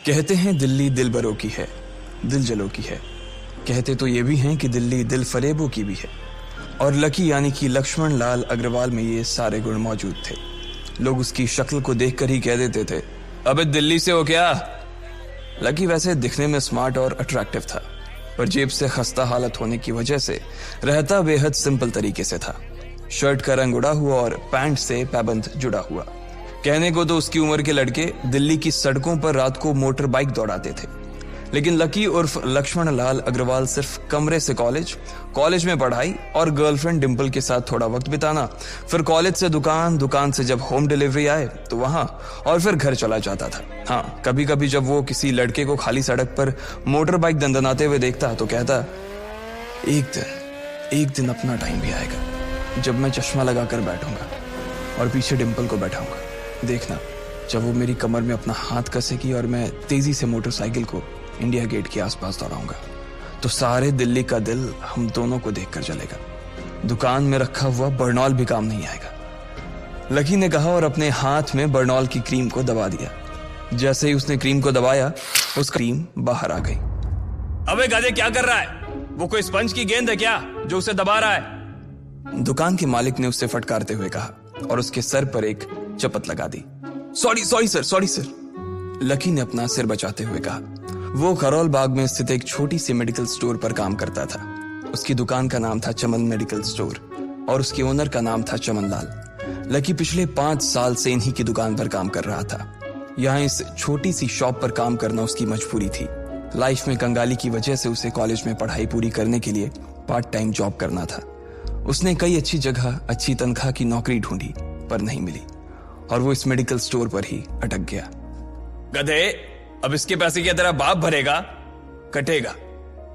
कहते हैं दिल्ली दिल बरों की है, दिल जलों की है। कहते तो ये भी हैं कि दिल्ली दिल फरेबों की भी है। और लकी यानी कि लक्ष्मण लाल अग्रवाल में ये सारे गुण मौजूद थे। लोग उसकी शक्ल को देखकर ही कह देते थे, अबे दिल्ली से हो क्या। लकी वैसे दिखने में स्मार्ट और अट्रैक्टिव था, पर जेब से खस्ता हालत होने की वजह से रहता बेहद सिंपल तरीके से था। शर्ट का रंग उड़ा हुआ और पैंट से पैबंद जुड़ा हुआ। कहने को तो उसकी उम्र के लड़के दिल्ली की सड़कों पर रात को मोटर बाइक दौड़ाते थे, लेकिन लकी उर्फ लक्ष्मण लाल अग्रवाल सिर्फ कमरे से कॉलेज में पढ़ाई और गर्लफ्रेंड डिंपल के साथ थोड़ा वक्त बिताना, फिर कॉलेज से दुकान, दुकान से जब होम डिलीवरी आए तो वहां, और फिर घर चला जाता था। हाँ, कभी कभी जब वो किसी लड़के को खाली सड़क पर मोटर बाइक दंदनाते हुए देखता तो कहता, एक दिन अपना टाइम भी आएगा जब मैं चश्मा लगाकर बैठूंगा और पीछे डिंपल को बैठाऊंगा। देखना, जब वो मेरी कमर में अपना हाथ कसेगी और मैं तेजी से मोटरसाइकिल को इंडिया गेट के आसपास दौड़ाऊंगा तो सारे दिल्ली का दिल हम दोनों को देखकर जलेगा। दुकान में रखा हुआ बर्नॉल भी काम नहीं आएगा। लकी ने कहा और अपने हाथ में बर्नॉल की क्रीम को दबा दिया। जैसे ही उसने क्रीम को दबाया, उसका क्रीम बाहर आ गई। अबे गाधे, क्या कर रहा है? वो कोई स्पंज की गेंद है क्या जो उसे दबा रहा है? दुकान के मालिक ने उससे फटकारते हुए कहा और उसके सर पर एक चपत लगा दी। Sorry sir. लकी ने अपना सिर बचाते हुए कहा। वो खरोल बाग में स्थित एक छोटी सी मेडिकल स्टोर पर काम करता था। उसकी दुकान का नाम था चमन मेडिकल स्टोर और उसके ओनर का नाम था चमन लाल। लकी पिछले 5 साल से इन्हीं की दुकान पर काम कर रहा था। यहाँ इस छोटी सी शॉप पर काम करना उसकी मजबूरी थी। लाइफ में कंगाली की वजह से उसे कॉलेज में पढ़ाई पूरी करने के लिए पार्ट टाइम जॉब करना था। उसने कई अच्छी जगह अच्छी तनख्वाह की नौकरी ढूंढी पर नहीं मिली और वो इस मेडिकल स्टोर पर ही अटक गया। गधे, अब इसके पैसे क्या तेरा बाप भरेगा? कटेगा।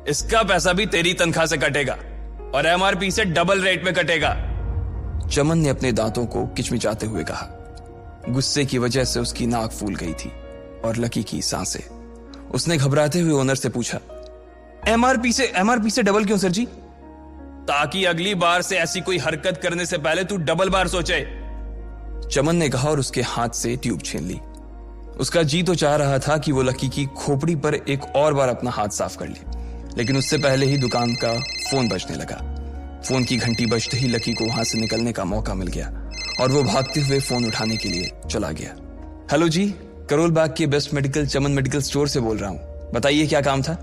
इसका पैसा भी तेरी तनख्वाह से कटेगा और एमआरपी से डबल रेट में कटेगा। चमन ने अपने दांतों को किचमिचाते हुए कहा। गुस्से की वजह से उसकी नाक फूल गई थी और लकी की सांसें। उसने घबराते हुए ओनर से पूछा, एमआरपी से डबल क्यों सर जी? ताकि अगली बार से ऐसी कोई हरकत करने से पहले तू डबल बार सोचे, चमन ने कहा और उसके हाथ से ट्यूब छीन ली। उसका जी तो चाह रहा था कि वो लकी की खोपड़ी पर एक और बार अपना हाथ साफ कर ले, लेकिन उससे पहले ही दुकान का फोन बजने लगा। फोन की घंटी बजते ही लकी को वहां से निकलने का मौका मिल गया और वो भागते हुए फोन उठाने के लिए चला गया। हेलो जी, करोल बाग के बेस्ट मेडिकल चमन मेडिकल स्टोर से बोल रहा हूं, बताइए क्या काम था?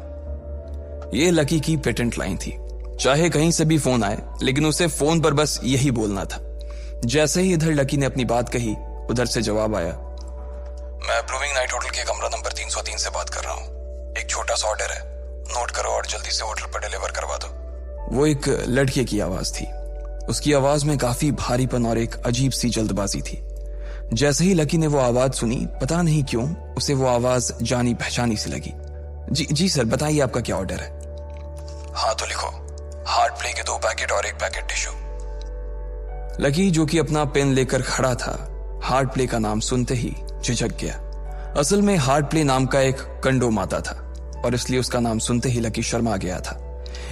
ये लकी की पेटेंट लाइन थी। चाहे कहीं से भी फोन आए, लेकिन उसे फोन पर बस यही बोलना था। जैसे ही इधर लकी ने अपनी बात कही, उधर से जवाब आया, मैं ब्लूमिंग नाइट होटल के कमरा नंबर 303 से बात कर रहा हूँ। एक छोटा सा ऑर्डर है, नोट करो और जल्दी से होटल पर डिलीवर करवा दो। वो एक लड़के की आवाज थी। उसकी आवाज में काफी भारीपन और एक अजीब सी जल्दबाजी थी। जैसे ही लकी ने वो आवाज सुनी, पता नहीं क्यों उसे वो आवाज जानी पहचानी सी लगी। जी सर, बताइए आपका क्या ऑर्डर है? हाँ तो लिखो, हार्ट प्ले के 2 पैकेट और 1 पैकेट टिश्यू। लकी, जो कि अपना पेन लेकर खड़ा था, हार्ट प्ले का नाम सुनते ही झिझक गया। असल में हार्ट प्ले नाम का एक कंडोम आता था और इसलिए उसका नाम सुनते ही लकी शर्मा गया था।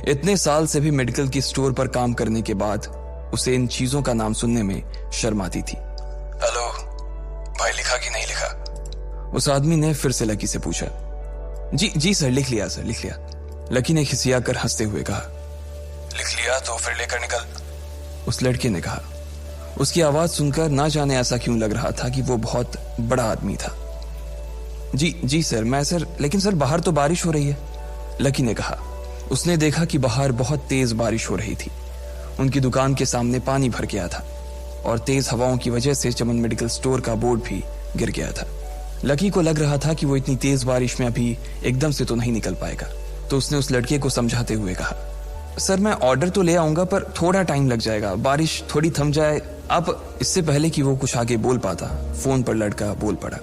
इतने साल से भी मेडिकल की स्टोर पर काम करने के बाद उसे इन चीजों का नाम सुनने में शर्म आती थी। हेलो भाई, लिखा कि नहीं लिखा? उस आदमी ने फिर से लकी से पूछा। जी सर, लिख लिया सर, लिख लिया। लकी ने खिसिया कर हंसते हुए कहा। लिख लिया तो फिर लेकर निकल, उस लड़के ने कहा। उसकी आवाज सुनकर ना जाने ऐसा क्यों लग रहा था कि वो बहुत बड़ा आदमी था। जी सर, मैं सर, लेकिन सर बाहर तो बारिश हो रही है, लकी ने कहा। उसने देखा कि बाहर बहुत तेज बारिश हो रही थी। उनकी दुकान के सामने पानी भर गया था और तेज हवाओं की वजह से चमन मेडिकल स्टोर का बोर्ड भी गिर गया था। लकी को लग रहा था कि वो इतनी तेज बारिश में अभी एकदम से तो नहीं निकल पाएगा, तो उसने उस लड़के को समझाते हुए कहा, सर मैं ऑर्डर तो ले आऊंगा पर थोड़ा टाइम लग जाएगा, बारिश थोड़ी थम जाए आप। इससे पहले कि वो कुछ आगे बोल पाता, फोन पर लड़का बोल पड़ा।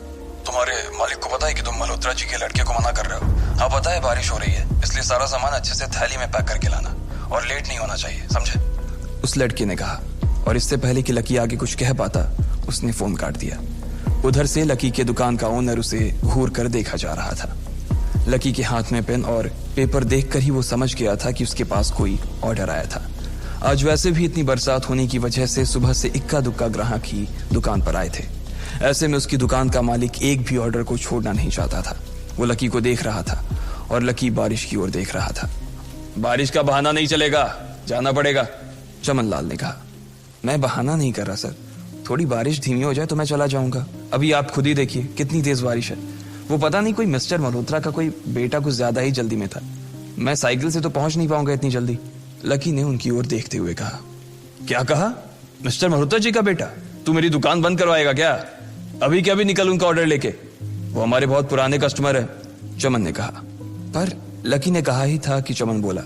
तुम्हारे मालिक को पता है कि तुम मल्होत्रा जी के लड़के को मना कर रहे हो? हाँ पता है, बारिश हो रही है, इसलिए सारा सामान अच्छे से थैली में पैक करके लाना और लेट नहीं होना चाहिए, समझे? उस लड़के ने कहा और इससे पहले कि लकी आगे कुछ कह पाता, उसने फोन काट दिया। उधर से लकी के दुकान का ओनर उसे घूर कर देखा जा रहा था। लकी के हाथ में पेन और पेपर देखकर ही वो समझ गया था कि उसके पास कोई ऑर्डर आया था। आज वैसे भी इतनी बरसात होने की वजह से सुबह से इक्का दुक्का ग्राहक ही दुकान पर आए थे। ऐसे में उसकी दुकान का मालिक एक भी ऑर्डर को छोड़ना नहीं चाहता था। वो लकी को देख रहा था और लकी बारिश की ओर देख रहा था। बारिश का बहाना नहीं चलेगा, जाना पड़ेगा, चमन लाल ने कहा। मैं बहाना नहीं कर रहा सर, थोड़ी बारिश धीमी हो जाए तो मैं चला जाऊंगा। अभी आप खुद ही देखिए कितनी तेज बारिश है। वो पता नहीं कोई मिस्टर मल्होत्रा का कोई बेटा कुछ ज्यादा ही जल्दी में था। मैं साइकिल से तो पहुंच नहीं पाऊंगा इतनी जल्दी। लकी ने उनकी ओर देखते हुए कहा। क्या कहा? मिस्टर मल्होत्रा जी का बेटा? तू मेरी दुकान बंद करवाएगा क्या? अभी क्या भी निकल उनका ऑर्डर लेके, वो हमारे बहुत पुराने कस्टमर है, चमन ने कहा। पर लकी ने कहा ही था कि चमन बोला।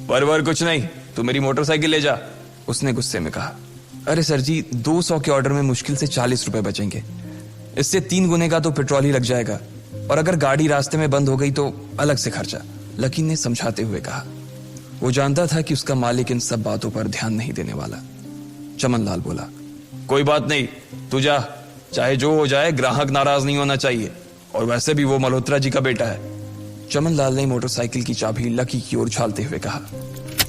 पर कुछ नहीं, तू मेरी मोटरसाइकिल ले जा, उसने गुस्से में कहा। अरे सर जी, 200 के ऑर्डर में मुश्किल से 40 रुपए बचेंगे, इससे 3 गुने का तो पेट्रोल ही लग जाएगा, और अगर गाड़ी रास्ते में बंद हो गई तो अलग से खर्चा, लकी ने समझाते हुए कहा। वो जानता था कि उसका मालिक इन सब बातों पर ध्यान नहीं देने वाला। चमन लाल बोला। कोई बात नहीं, तू जा, चाहे जो हो जाए ग्राहक नाराज नहीं होना चाहिए, और वैसे भी वो मल्होत्रा जी का बेटा है। चमन लाल ने मोटरसाइकिल की चाबी लकी की ओर उछालते हुए कहा।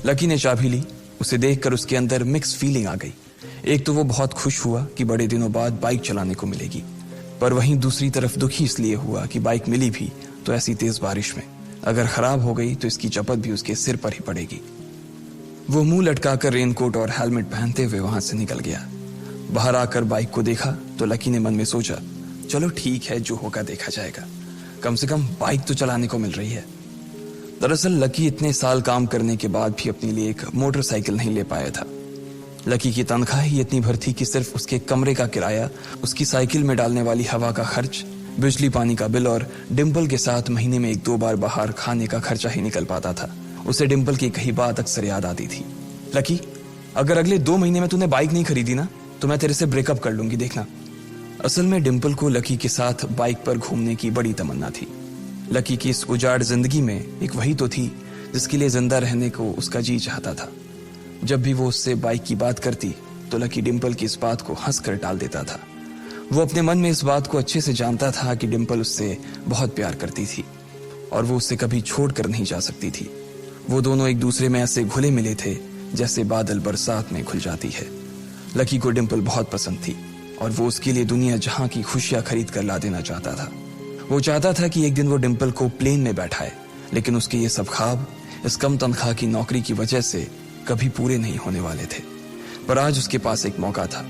लकी ने चाबी ली। उसे देखकर उसके अंदर मिक्स फीलिंग आ गई। एक तो वो बहुत खुश हुआ कि बड़े दिनों बाद बाइक चलाने को मिलेगी, पर वहीं दूसरी तरफ दुखी इसलिए हुआ कि बाइक मिली भी तो ऐसी तेज बारिश में, अगर खराब हो गई तो इसकी चपत भी उसके सिर पर ही पड़ेगी। वो मुंह लटकाकर रेनकोट और हेलमेट पहनते हुए वहां से निकल गया। बाहर आकर बाइक को देखा तो लकी ने मन में सोचा, चलो ठीक है, जो होगा देखा जाएगा, कम से कम बाइक तो चलाने को मिल रही है। दरअसल लकी इतने साल काम करने के बाद भी अपने लिए एक मोटरसाइकिल नहीं ले पाया था। लकी की तनख्वाह ही इतनी भर थी कि सिर्फ उसके कमरे का किराया, उसकी साइकिल में डालने वाली हवा का खर्च, बिजली पानी का बिल और डिम्पल के साथ महीने में 1-2 बार बाहर खाने का खर्चा ही निकल पाता था। उसे डिम्पल की कही बात अक्सर याद आती थी। लकी, अगर अगले 2 महीने में तूने बाइक नहीं खरीदी ना तो मैं तेरे से ब्रेकअप कर लूंगी, देखना। असल में डिम्पल को लकी के साथ बाइक पर घूमने की बड़ी तमन्ना थी। लकी की इस उजाड़ जिंदगी में एक वही तो थी जिसके लिए जिंदा रहने को उसका जी चाहता था। जब भी वो उससे बाइक की बात करती तो लकी डिम्पल की इस बात को हंसकर टाल देता था। वो अपने मन में इस बात को अच्छे से जानता था कि डिम्पल उससे बहुत प्यार करती थी और वो उससे कभी छोड़कर नहीं जा सकती थी। वो दोनों एक दूसरे में ऐसे घुले मिले थे जैसे बादल बरसात में घुल जाती है। लकी को डिम्पल बहुत पसंद थी और वो उसके लिए दुनिया जहां की खुशियां खरीद कर ला देना चाहता था। वो चाहता था कि एक दिन वो डिम्पल को प्लेन में बैठाए, लेकिन उसके ये सब ख्वाब इस कम तनख्वाह की नौकरी की वजह से कभी पूरे नहीं होने वाले थे। पर आज उसके पास एक मौका था।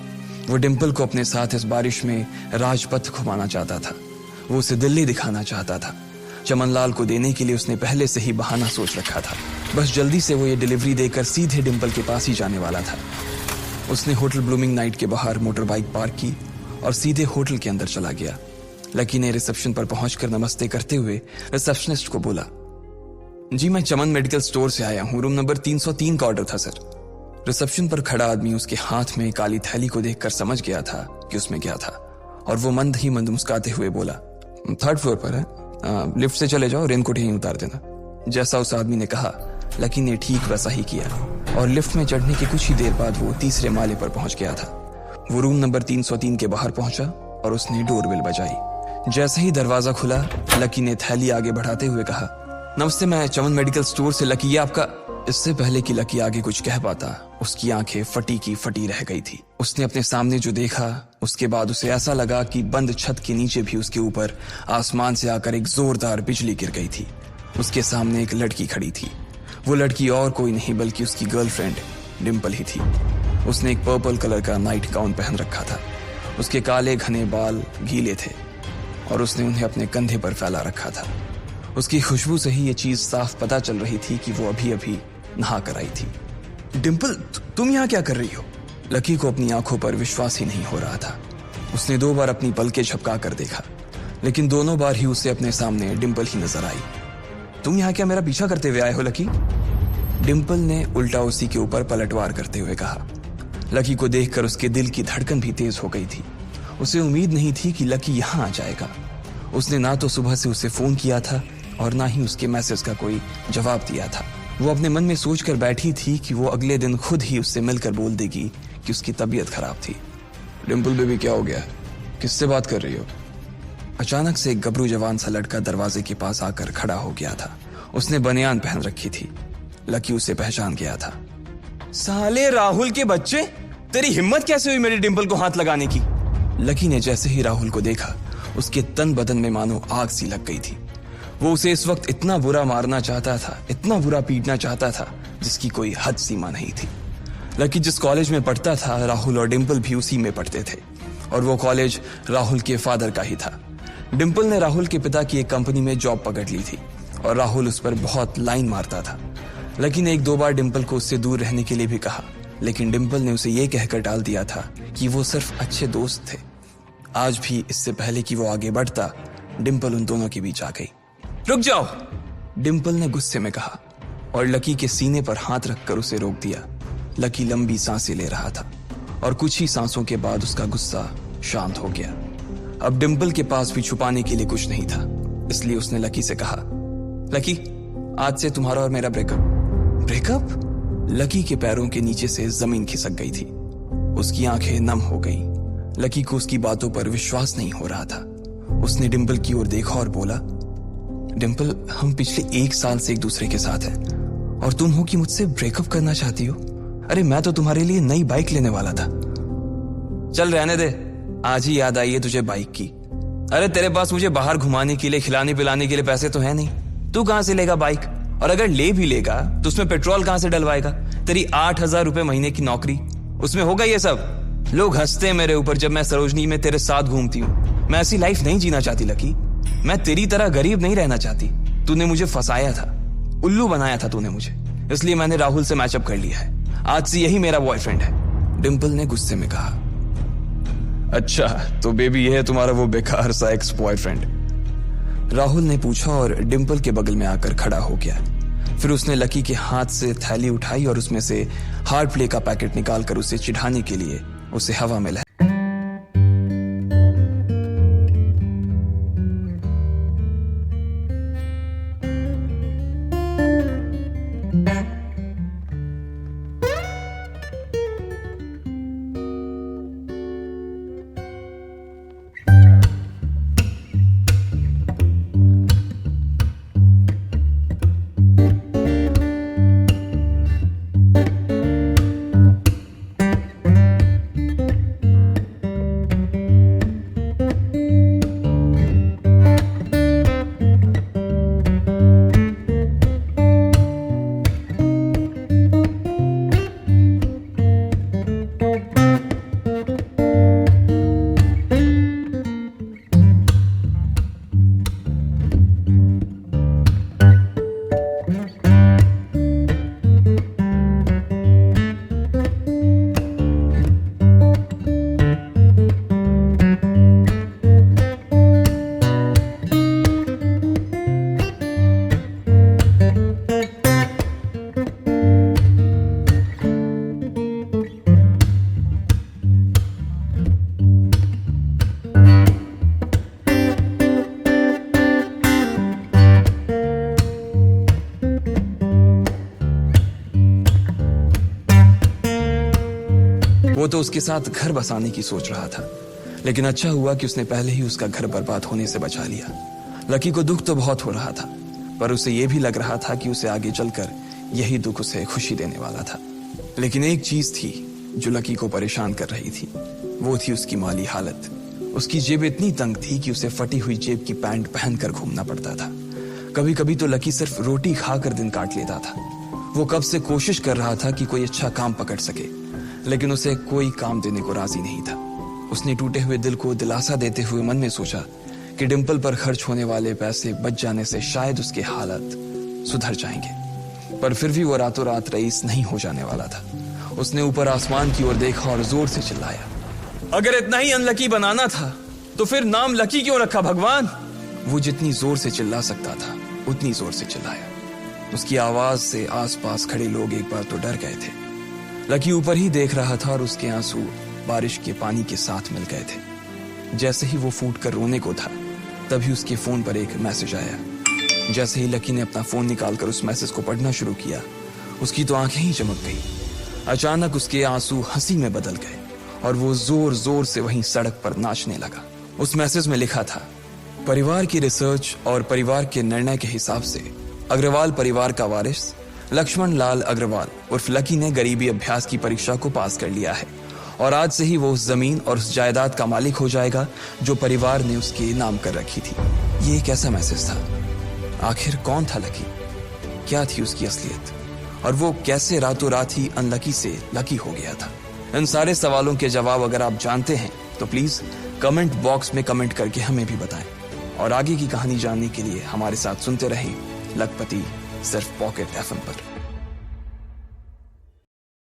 वो डिम्पल को अपने साथ इस बारिश में राजपथ घुमाना चाहता था। वो उसे दिल्ली दिखाना चाहता था। चमन लाल को देने के लिए उसने पहले से ही बहाना सोच रखा था। बस जल्दी से वो ये डिलीवरी देकर सीधे डिम्पल के पास ही जाने वाला था। उसने होटल ब्लूमिंग नाइट के बाहर मोटर बाइक पार्क की और सीधे होटल के अंदर चला गया। लकी ने रिसेप्शन पर पहुंचकर नमस्ते करते हुए रिसेप्शनिस्ट को बोला, जी मैं चमन मेडिकल स्टोर से आया हूं, रूम नंबर 303 का ऑर्डर था सर। रिसेप्शन पर खड़ा आदमी उसके हाथ में काली थैली को देखकर समझ गया था कि उसमें क्या था और वो मंद ही मंद मुस्कुराते हुए बोला, 3rd फ्लोर पर है, लिफ्ट से चले जाओ, रेनकोट यहीं उतार देना। जैसा उस आदमी ने कहा लकी ने ठीक वैसा ही किया और लिफ्ट में चढ़ने के कुछ ही देर बाद वो 3रे माले पर पहुंच गया था। वो रूम नंबर 303 के बाहर पहुंचा और उसने डोरबेल बजाई। जैसे ही दरवाजा खुला लकी ने थैली आगे बढ़ाते हुए कहा, नमस्ते, मैं चमन मेडिकल स्टोर से लकी, ये आपका। इससे पहले कि लकी आगे कुछ कह पाता उसकी आंखें फटी की फटी रह गई थी। उसने अपने सामने जो देखा उसके बाद उसे ऐसा लगा कि बंद छत के नीचे भी उसके ऊपर आसमान से आकर एक जोरदार बिजली गिर गई थी। उसके सामने एक लड़की खड़ी थी। वो लड़की और कोई नहीं बल्कि उसकी गर्लफ्रेंड डिम्पल ही थी। उसने एक पर्पल कलर का नाइट गाउन पहन रखा था। उसके काले घने बाल गीले थे और उसने उन्हें अपने कंधे पर फैला रखा था। उसकी खुशबू से ही ये चीज साफ पता चल रही थी कि वो अभी अभी नहा कर आई थी। डिम्पल, तुम यहाँ क्या कर रही हो? लकी को अपनी आंखों पर विश्वास ही नहीं हो रहा था। उसने 2 बार अपनी पलकें झपका कर देखा, लेकिन दोनों बार ही उसे अपने सामने डिम्पल ही नजर आई। तुम यहाँ क्या मेरा पीछा करते हुए आए हो लकी? डिम्पल ने उल्टा उसी के ऊपर पलटवार करते हुए कहा। लकी को देखकर उसके दिल की धड़कन भी तेज हो गई थी। उसे उम्मीद नहीं थी कि लकी यहाँ आ जाएगा। उसने ना तो सुबह से उसे फोन किया था और ना ही उसके मैसेज का कोई जवाब दिया था। वो अपने मन में सोचकर बैठी थी कि वो अगले दिन खुद ही उससे मिलकर बोल देगी कि उसकी तबीयत खराब थी। डिम्पल बेबी, क्या हो गया? किससे बात कर रही हो? अचानक से एक गबरू जवान सा लड़का दरवाजे के पास आकर खड़ा हो गया था। उसने बनियान पहन रखी थी। लकी उसे पहचान गया था। साले राहुल के बच्चे, तेरी हिम्मत कैसे हुई मेरी डिम्पल को हाथ लगाने की? लकी ने जैसे ही राहुल को देखा उसके तन बदन में मानो आग सी लग गई थी। वो उसे इस वक्त इतना बुरा मारना चाहता था, इतना बुरा पीटना चाहता था जिसकी कोई हद सीमा नहीं थी। लकी जिस कॉलेज में पढ़ता था, राहुल और डिंपल भी उसी में पढ़ते थे और वो कॉलेज राहुल के फादर का ही था। डिंपल ने राहुल के पिता की एक कंपनी में जॉब पकड़ ली थी और राहुल उस पर बहुत लाइन मारता था। लकी ने 1-2 बार डिंपल को उससे दूर रहने के लिए भी कहा, लेकिन डिंपल ने उसे यह कहकर टाल दिया था कि वो सिर्फ अच्छे दोस्त थे। आज भी इससे पहले कि वो आगे बढ़ता, डिंपल उन दोनों के बीच आ गई। रुक जाओ, डिंपल ने गुस्से में कहा और लकी के सीने पर हाथ रखकर उसे रोक दिया। लकी लंबी सांसें ले रहा था और कुछ ही सांसों के बाद उसका गुस्सा शांत हो गया। अब डिंपल के पास भी छुपाने के लिए कुछ नहीं था, इसलिए उसने लकी से कहा, लकी, आज से तुम्हारा और मेरा ब्रेकअप। ब्रेकअप? लकी के पैरों के नीचे से जमीन खिसक गई थी। उसकी आंखें नम हो गईं। लकी को उसकी बातों पर विश्वास नहीं हो रहा था। उसने डिंपल की ओर देखा और बोला, डिंपल, हम पिछले 1 साल से एक दूसरे के साथ हैं और तुम हो कि मुझसे ब्रेकअप करना चाहती हो? अरे मैं तो तुम्हारे लिए नई बाइक लेने वाला था। चल रहने दे, आज ही याद आई है तुझे बाइक की। अरे तेरे पास मुझे बाहर घुमाने के लिए, खिलाने पिलाने के लिए पैसे तो है नहीं, तू कहां से लेगा बाइक? और अगर ले भी लेगा तो उसमें पेट्रोल कहां से डलवाएगा? तेरी 8,000 रुपए महीने की नौकरी, उसमें होगा ये सब? लोग हंसते हैं मेरे ऊपर जब मैं सरोजनी में तेरे साथ घूमती हूँ। मैं ऐसी लाइफ नहीं जीना चाहती लकी। मैं तेरी तरह गरीब नहीं रहना चाहती। तूने मुझे फंसाया था, उल्लू बनाया था तूने मुझे, इसलिए मैंने राहुल से मैचअप कर लिया है। आज से यही मेरा बॉयफ्रेंड है, डिंपल ने गुस्से में कहा। अच्छा, तो बेबी ये है तुम्हारा वो बेकार सा एक्स बॉयफ्रेंड? राहुल ने पूछा और डिंपल के बगल में आकर खड़ा हो गया। फिर उसने लकी के हाथ से थैली उठाई और उसमें से हार्ड प्ले का पैकेट निकालकर उसे चिढ़ाने के लिए उसे हवा में वो तो उसके साथ घर बसाने की सोच रहा था, लेकिन अच्छा हुआ कि उसने पहले ही उसका घर बर्बाद होने से बचा लिया। लकी को दुख तो बहुत हो रहा था, पर उसे यह भी लग रहा था कि उसे आगे चलकर यही दुख उसे खुशी देने वाला था। लेकिन एक चीज थी जो लकी को परेशान कर रही थी, वो थी उसकी माली हालत। उसकी जेब इतनी तंग थी कि उसे फटी हुई जेब की पैंट पहनकर घूमना पड़ता था। कभी कभी तो लकी सिर्फ रोटी खाकर दिन काट लेता था। वो कब से कोशिश कर रहा था कि कोई अच्छा काम पकड़ सके, लेकिन उसे कोई काम देने को राजी नहीं था। उसने टूटे हुए दिल को दिलासा देते हुए मन में सोचा कि डिंपल पर खर्च होने वाले पैसे बच जाने से शायद उसके हालत सुधर जाएंगे, पर फिर भी वो रातों रात रईस नहीं हो जाने वाला था। उसने ऊपर आसमान की ओर देखा और जोर से चिल्लाया, अगर इतना ही अनलकी बनाना था तो फिर नाम लकी क्यों रखा भगवान? वो जितनी जोर से चिल्ला सकता था उतनी जोर से चिल्लाया। उसकी आवाज से आसपास खड़े लोग एक बार तो डर गए थे। लकी ऊपर ही देख रहा था और उसके आंसू बारिश के पानी के साथ मिल गए थे। जैसे ही वो फूट कर रोने को था, तभी उसके फोन पर एक मैसेज आया। जैसे ही लकी ने अपना फोन निकालकर उस मैसेज को पढ़ना शुरू किया, उसकी तो आंखें ही चमक गई। अचानक उसके आंसू हंसी में बदल गए और वो जोर जोर से वहीं सड़क पर नाचने लगा। उस मैसेज में लिखा था, परिवार की रिसर्च और परिवार के निर्णय के हिसाब से अग्रवाल परिवार का वारिस लक्ष्मण लाल अग्रवाल उर्फ लकी ने गरीबी अभ्यास की परीक्षा को पास कर लिया है और आज से ही वो उस जमीन और उस जायदाद का मालिक हो जाएगा जो परिवार ने उसके नाम कर रखी थी। ये एक ऐसा मैसेज था आखिर कौन था लकी, क्या थी उसकी असलियत, और वो कैसे रातों रात ही अनलकी से लकी हो गया था? इन सारे सवालों के जवाब अगर आप जानते हैं तो प्लीज कमेंट बॉक्स में कमेंट करके हमें भी बताएं। और आगे की कहानी जानने के लिए हमारे साथ सुनते रहें लखपति सिर्फ पॉकेट FM पर।